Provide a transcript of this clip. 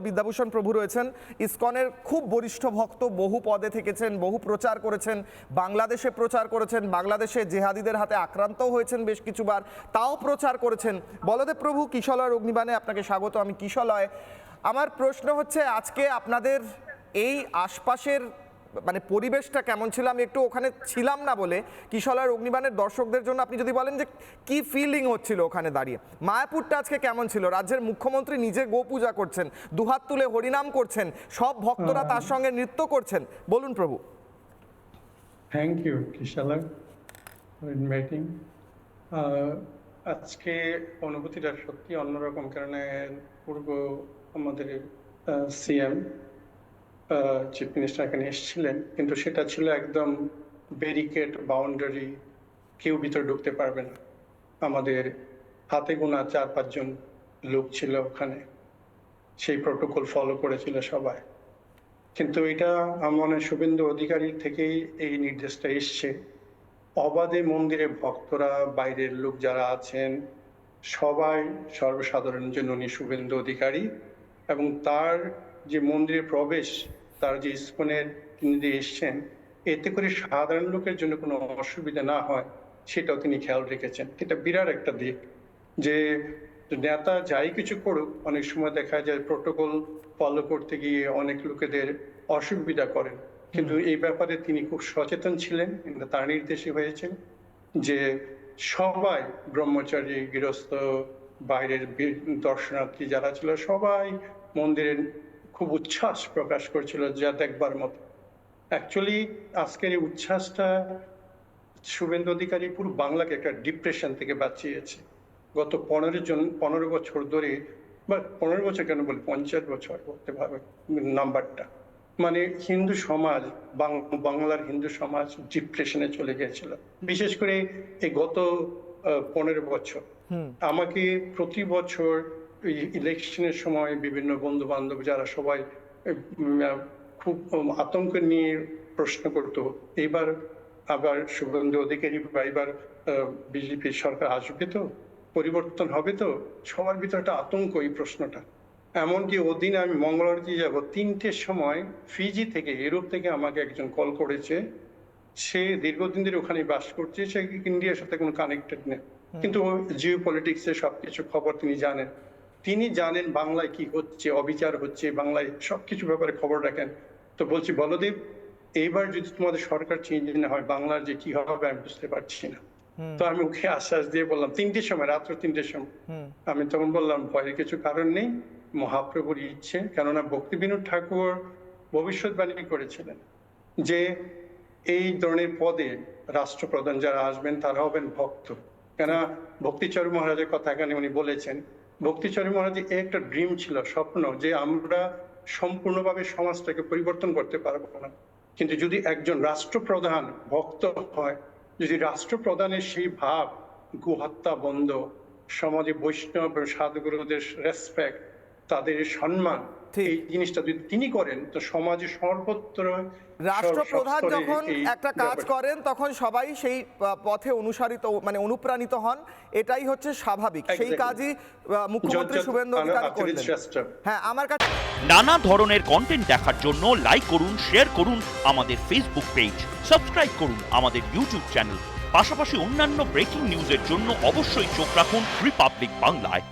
বিদ্যাভূষণ প্রভু রয়েছেন, ইসকনের খুব বরিষ্ঠ ভক্ত, বহু পদে থেকেছেন, বহু প্রচার করেছেন, বাংলাদেশে প্রচার করেছেন, বাংলাদেশে জেহাদিদের হাতে আক্রান্ত হয়েছেন বেশ কিছুবার, তাও প্রচার করেছেন। বলদেব প্রভু, কিশলয় অগ্নিবাণে আপনাকে স্বাগত। আমি কিশলয়। আমার প্রশ্ন হচ্ছে, আজকে আপনাদের এই আশপাশের মানে পরিবেশটা কেমন ছিল? আমি একটু ওখানে ছিলাম না বলে কিশলয়ের অগ্নিবাণের দর্শকদের জন্য আপনি যদি বলেন যে কি ফিলিং হচ্ছিল ওখানে দাঁড়িয়ে। মায়াপুরটা আজকে কেমন ছিল? রাজ্যের মুখ্যমন্ত্রী নিজে গো পূজা করছেন, দুহাত তুলে হরিনাম করছেন, সব ভক্তরা তার সঙ্গে নৃত্য করছেন। বলুন প্রভু। Thank you Kishalay for inviting. আজকে অনুভূতিটা সত্যি অন্যরকম, কারণ পূর্ব আমাদের সিএম চিফ মিনিস্টার এখানে এসেছিলেন, কিন্তু সেটা ছিল একদম ব্যারিকেড, বাউন্ডারি, কেউ ভিতরে ঢুকতে পারবে না। আমাদের হাতে গোনা 4-5 জন লোক ছিল ওখানে, সেই প্রোটোকল ফলো করেছিল সবাই। কিন্তু এটা আমার শুভেন্দু অধিকারীর থেকেই এই নির্দেশটা এসছে। অবাধে মন্দিরে ভক্তরা, বাইরের লোক যারা আছেন সবাই সর্বসাধারণের জন্য উনি শুভেন্দু অধিকারী, এবং তার যে মন্দিরে প্রবেশ, তার যে ইসকনের তিনি যে এসছেন, এতে করে সাধারণ লোকের জন্য কোনো অসুবিধা না হয় সেটাও তিনি খেয়াল রেখেছেন। এটা বিরাট একটা দিক, যে নেতা যাই কিছু করুক, অনেক সময় দেখা যায় প্রোটোকল ফলো করতে গিয়ে অনেক লোকেদের অসুবিধা করেন, কিন্তু এই ব্যাপারে তিনি খুব সচেতন ছিলেন। তার নির্দেশে হয়েছে যে সবাই, ব্রহ্মচারী, গৃহস্থ, বাইরের দর্শনার্থী যারা ছিল, সবাই মন্দিরে খুব উচ্ছ্বাস প্রকাশ করছিল, যা দেখবার মতো। অ্যাকচুয়ালি আজকের এই উচ্ছ্বাসটা শুভেন্দু অধিকারী পুরো বাংলাকে একটা ডিপ্রেশন থেকে বাঁচিয়েছে। গত 15 বছর ধরে, বা 15 বছর কেন বলি, 50 বছর বলতে পারবে নাম্বারটা, মানে হিন্দু সমাজ, বাংলার হিন্দু সমাজ ডিপ্রেশনে চলে গিয়েছিল। বিশেষ করে এই গত 15 বছর আমাকে প্রতি বছর ইলেকশনের সময় বিভিন্ন বন্ধু বান্ধব যারা সবাই খুব আতঙ্ক নিয়ে প্রশ্ন করতো, এইবার আবার শুভেন্দু অধিকারী বা এবার বিজেপি সরকার আসবে তো, পরিবর্তন হবে তো, সবার ভিতরে একটা আতঙ্ক এই প্রশ্নটা। এমনকি ওদিন আমি মঙ্গলবারতে যাব, 3টের সময় ফিজি থেকে, ইউরোপ থেকে আমাকে একজন কল করেছে। সে দীর্ঘদিন ধরে ওখানে বাস করছে, সে ইন্ডিয়ার সাথে কোনো কানেক্টেড নেই, কিন্তু জিও পলিটিক্স এর সবকিছু খবর তিনি জানেন। তিনি জানেন বাংলায় কি হচ্ছে, অবিচার হচ্ছে, বাংলায় সবকিছু ব্যাপারে খবর রাখেন। তো বলছি, বলদেব, এইবার যদি তোমাদের সরকার চেঞ্জ না হয়, বাংলার যে কি হবে আমি বুঝতে পারছি না। তো আমি ওকে আশ্বাস দিয়ে বললাম, 3টের সময়, রাত্র 3টের সময়, আমি তখন বললাম ভয়ের কিছু কারণ নেই, মহাপ্রভুর ইচ্ছে। কেননা ভক্তি বিনোদ ঠাকুর ভবিষ্যৎবাণী করেছিলেন যে এই ধরনের পদে রাষ্ট্রপ্রধান যারা আসবেন তারা হবেন ভক্ত। কেননা ভক্তিচরণ মহারাজের কথা এখানে উনি বলেছেন। ভক্তিচরণ মহারাজের একটা ড্রিম ছিল, স্বপ্ন, যে আমরা সম্পূর্ণভাবে সমাজটাকে পরিবর্তন করতে পারবো না, কিন্তু যদি একজন রাষ্ট্রপ্রধান ভক্ত হয়, যদি রাষ্ট্রপ্রধানের সেই ভাব, গোহত্যা বন্ধ, সমাজে বৈষ্ণব সাধুগুরুদের রেসপেক্ট, তাদের সম্মান, এই জিনিসটা যদি তিনি করেন, তো সমাজে সর্বত্র রাষ্ট্রপ্রধান যখন একটা কাজ করেন তখন সবাই সেই পথে অনুপ্রাণিত হন, এটাই হচ্ছে স্বাভাবিক। সেই কাজই মুখ্যমন্ত্রী শুভেন্দু অধিকারী করলেন। হ্যাঁ, আমার কাছে নানা ধরনের কন্টেন্ট দেখার জন্য লাইক করুন, শেয়ার করুন আমাদের ফেসবুক পেজ, সাবস্ক্রাইব করুন আমাদের ইউটিউব চ্যানেল। পাশাপাশি অন্যান্য ব্রেকিং নিউজের জন্য অবশ্যই চোখ রাখুন রিপাবলিক বাংলায়।